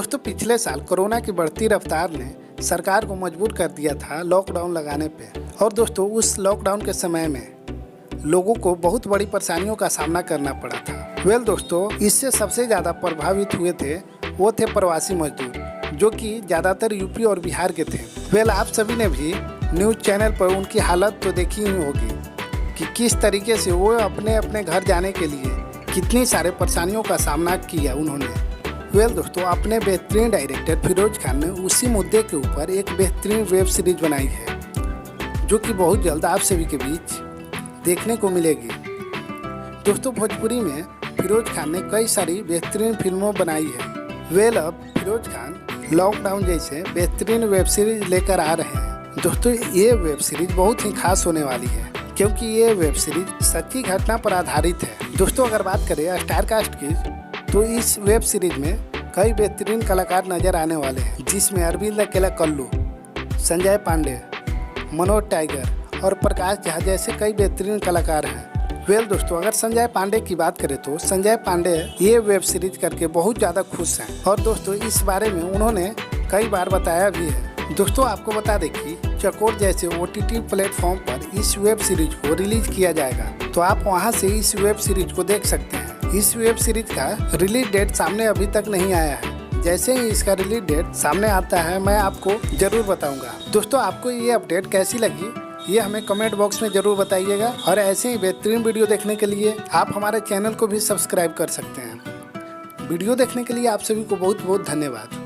दोस्तों पिछले साल कोरोना की बढ़ती रफ्तार ने सरकार को मजबूर कर दिया था लॉकडाउन लगाने पे। और दोस्तों उस लॉकडाउन के समय में लोगों को बहुत बड़ी परेशानियों का सामना करना पड़ा था। दोस्तों इससे सबसे ज़्यादा प्रभावित हुए थे वो थे प्रवासी मजदूर, जो कि ज़्यादातर यूपी और बिहार के थे। आप सभी ने भी न्यूज़ चैनल पर उनकी हालत तो देखी ही होगी कि किस तरीके से वो अपने अपने घर जाने के लिए कितनी सारे परेशानियों का सामना किया उन्होंने। दोस्तों अपने बेहतरीन डायरेक्टर फिरोज खान ने उसी मुद्दे के ऊपर एक बेहतरीन वेब सीरीज बनाई है, जो कि बहुत जल्द आप सभी के बीच देखने को मिलेगी। दोस्तों भोजपुरी में फिरोज खान ने कई सारी बेहतरीन फिल्मों बनाई है। अब फिरोज खान लॉकडाउन जैसे बेहतरीन वेब सीरीज लेकर आ रहे हैं। दोस्तों ये वेब सीरीज बहुत ही खास होने वाली है, क्योंकि ये वेब सीरीज सच्ची घटना पर आधारित है। दोस्तों अगर बात करें स्टार कास्ट की, तो इस वेब सीरीज में कई बेहतरीन कलाकार नजर आने वाले हैं, जिसमें अरविंद अकेला कल्लू, संजय पांडे, मनोज टाइगर और प्रकाश झा जैसे कई बेहतरीन कलाकार हैं। दोस्तों अगर संजय पांडे की बात करें तो संजय पांडे ये वेब सीरीज करके बहुत ज़्यादा खुश हैं, और दोस्तों इस बारे में उन्होंने कई बार बताया भी है। दोस्तों आपको बता दें कि चकोर जैसे OTT प्लेटफॉर्म पर इस वेब सीरीज को रिलीज किया जाएगा, तो आप वहां से इस वेब सीरीज को देख सकते हैं। इस वेब सीरीज का रिलीज डेट सामने अभी तक नहीं आया है। जैसे ही इसका रिलीज डेट सामने आता है मैं आपको जरूर बताऊंगा। दोस्तों आपको ये अपडेट कैसी लगी ये हमें कमेंट बॉक्स में जरूर बताइएगा, और ऐसे ही बेहतरीन वीडियो देखने के लिए आप हमारे चैनल को भी सब्सक्राइब कर सकते हैं। वीडियो देखने के लिए आप सभी को बहुत बहुत धन्यवाद।